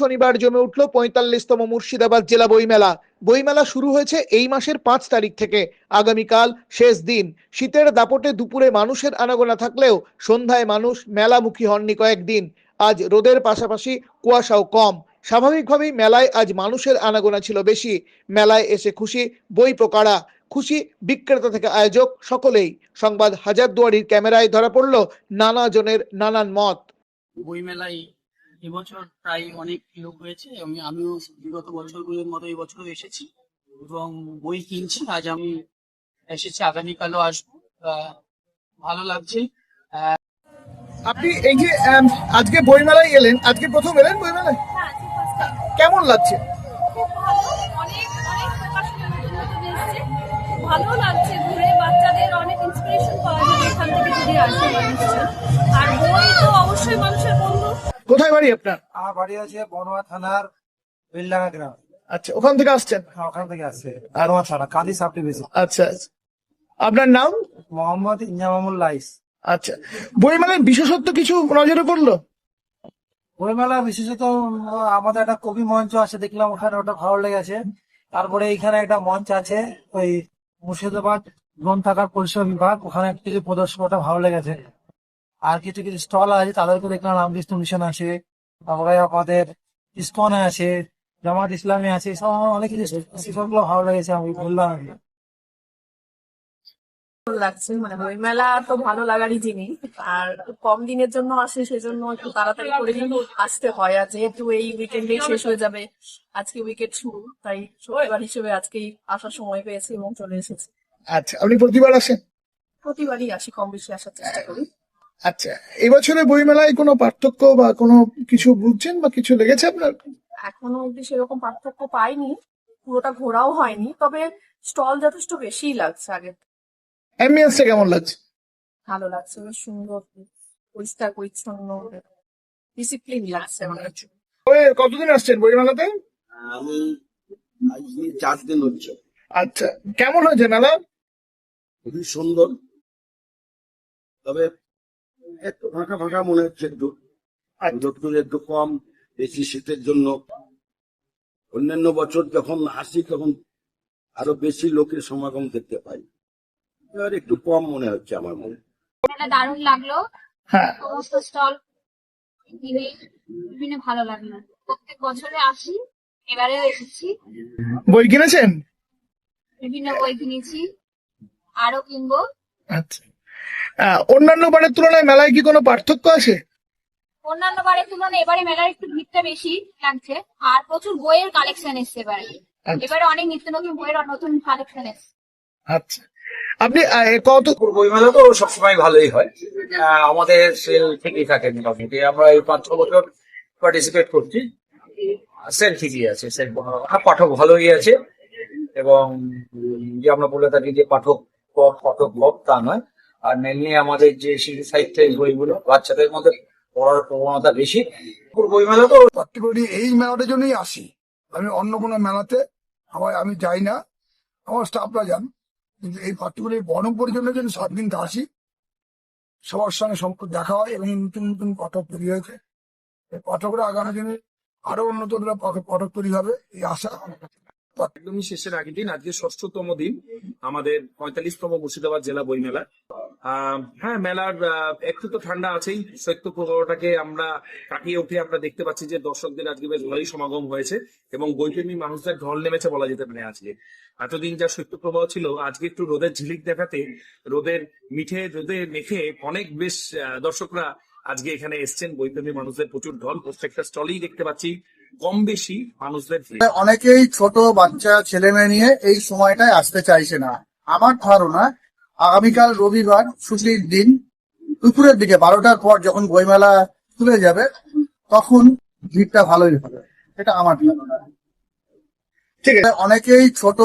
শনিবার জমে উঠল ৪৫তম মুর্শিদাবাদ জেলা বইমেলা। বইমেলা শুরু হয়েছে এই মাসের ৫ তারিখ থেকে। আগামীকাল শেষ দিন। শীতের দাপটে দুপুরে মানুষের আনাগোনা থাকলেও সন্ধ্যায় মানুষ মেলামুখী হননি কয়েকদিন। আজ রোদের পাশাপাশি কুয়াশাও কম। স্বাভাবিকভাবেই মেলায় আজ মানুষের আনাগোনা ছিল বেশি। মেলায় এসে খুশি বই প্রকারা, খুশি বিক্রেতা থেকে আয়োজক সকলেই। সংবাদ হাজারদুয়ারির ক্যামেরায় ধরা পড়ল নানা জনের নানান মত। বইমেলায় এবছর প্রায় অনেক লোক হয়েছে এবং আমিও বিগত বছরগুলোর মতো এবছরও এসেছি এবং বই কিনছি। আজ আমি এসেছি, আগামীকালও আসবো। ভালো লাগছে। আপনি এই যে আজকে বইমেলায় এলেন, আজকে প্রথম এলেন বইমেলায়, কেমন লাগছে? ভালো লাগছে ঘুরে, বাচ্চাদের অনেক ইন্সপিরেশন পাওয়া যায় এখান থেকে যদি আসে মানুষজন। আর বই তো অবশ্যই মানুষের বন্ধু। কোথায় বাড়ি আপনার? আমার বাড়ি আছে বনওয়া থানার বেলডাঙ্গা গ্রাম। আচ্ছা, ওখান থেকে আসছেন? হ্যাঁ, ওখান থেকে আসছে বনওয়া থানা কাদি সাপ্লি বেশি। আচ্ছা, আপনার নাম? মোহাম্মদ ইনজামামুল লাইস। আচ্ছা, বইমেলার বিশেষত্ব কিছু নজরে পড়লো? বইমেলা বিশেষত আমাদের একটা কবি মঞ্চ আছে, দেখলাম ওখানে, ওটা ভালো লেগেছে। তারপরে এখানে একটা মঞ্চ আছে, ওই মুর্শিদাবাদ গ্রন্থাগার পরিষেবা বিভাগ, ওখানে কিছু প্রদর্শন, ওটা ভালো লেগেছে। আর কিছু কিছু স্টল আছে, তাদেরকে দেখলাম, রামকৃষ্ণ মিশন আছে, তারপরে আমাদের ইসকন আছে, জামাত ইসলামী আছে, সব অনেক কিছু, সেসবগুলো ভালো লেগেছে, আমি বললাম আর কি। ভালো লাগছে, মানে বইমেলা তো ভালো লাগারই জিনিস। আর কম দিনের জন্য আসে, সেজন্য একটু তাড়াতাড়ি করে কিন্তু আসতে হয়। আর যেহেতু এই উইকেন্ডেই শেষ হয়ে যাবে, আজকে উইকেন্ড শুরু, তাই শনিবার হিসেবে আজকেই আসার সময় পেয়েছি এবং চলে এসেছি। আচ্ছা, আপনি প্রতিবার আসেন? প্রতিবারই আসি, কম বেশি আসার চেষ্টা করি। আচ্ছা, এবছরে বইমেলায় কোনো পার্থক্য বা কোনো কিছু বুঝছেন বা কিছু লেগেছে আপনার? এখনো অব্দি সেরকম পার্থক্য পাইনি, পুরোটা ঘোরাও হয়নি, তবে স্টল যথেষ্ট বেশিই লাগছে আগে। অ্যাম্বিয়েন্সটা কেমন লাগছে? ভালো লাগছে, বেশ সুন্দর, পরিষ্কার পরিচ্ছন্ন, ডিসিপ্লিন লাগছে মনে হচ্ছে। কতদিন আসছেন বইমেলাতে? আমি আজকে 4 দিন হচ্ছে। আচ্ছা, কেমন হয়েছে মেলা? খুবই সুন্দর, তবে একটু ফাঁকা ফাঁকা মনে হচ্ছে, একটু লোকজন একটু কম, বেশি শীতের জন্য। অন্যান্য বছর যখন আসি তখন আরো বেশি লোকের সমাগম দেখতে পাই, এবার একটু কম মনে হচ্ছে আমার মনে। এটা দারুণ লাগলো। হ্যাঁ, সমস্ত স্টল বিভিন্ন ভালো লাগলো। প্রত্যেক বছরে আসি, এবারেও এসেছি, বই কিনেছেন? বিভিন্ন বই কিনেছি, আরো কিনবো। আচ্ছা, অন্যান্য বারের তুলনায় মেলায় কি কোনো পার্থক্য আছে? অন্যান্য বারের তুলনায় এবারে মেলার একটু ভিড়টা বেশি লাগছে, আর প্রচুর বইয়ের কালেকশন এসছে এবারে। এবারে অনেক নিত্য নতুন বইয়ের নতুন কালেকশন এসছে। আচ্ছা, আপনি কত? বইমেলা তো সবসময় ভালোই হয়, আমাদের সেল ঠিকই থাকে মোটামুটি। আমরা এই 5-6 বছর পার্টিসিপেট করছি, সেল ঠিকই আছে, সেল পাঠক ভালোই আছে। এবং যে আমরা বলে থাকি যে পাঠক কম, পাঠক কম, তা নয়। আর মেনলি আমাদের যে শিশু সাহিত্যের বইগুলো, বাচ্চাদের মধ্যে পড়ার প্রবণতা বেশি। বইমেলা তো পার্টিকুলারলি এই মেলাটার জন্যই আসি, আমি অন্য কোনো মেলাতে আমি যাই না, আমার স্টাফরা যান, কিন্তু এই পার্টিকুলার বহরমপুরের জন্য 7 দিন আসি। সবার সঙ্গে সম্পর্ক দেখা হয় এবং নতুন নতুন পাঠক তৈরি হয়েছে। এই পাঠকরা আগামী দিনে আরো উন্নত পাঠক তৈরি হবে, এই আশা আমার কাছে। একদমই শেষের আগের দিন, আজকে 6ম দিন আমাদের 45তম মুর্শিদাবাদ জেলা বইমেলা। হ্যাঁ, মেলার একটু তো ঠান্ডা আছেই, শৈত্যপ্রবাহটাকে আমরা কাটিয়ে উঠে আমরা দেখতে পাচ্ছি যে দর্শকদের আজকে বেশ ভালোই সমাগম হয়েছে এবং বইপ্রেমী মানুষদের ঢল নেমেছে বলা যেতে পারে। আজকে এতদিন যা শৈত্যপ্রবাহ ছিল, আজকে একটু রোদের ঝিলিক দেখাতে, রোদে মেখে অনেক বেশ দর্শকরা আজকে এখানে এসছেন। বইপ্রেমী মানুষদের প্রচুর ঢল, প্রত্যেকটা স্টলেই দেখতে পাচ্ছি কম বেশি মানুষদের। অনেকেই ছোট বাচ্চা ছেলে মেয়ে নিয়ে এই সময়টায় আসতে চাইছে না। আমার ধারণা আগামীকাল রবিবার ছুটির দিন, দুপুরের দিকে 12টার পর যখন বইমেলা খুলে যাবে, তখন ভিড়টা ভালোই হবে, এটা আমার ধারণা। ঠিক আছে, অনেকেই ছোট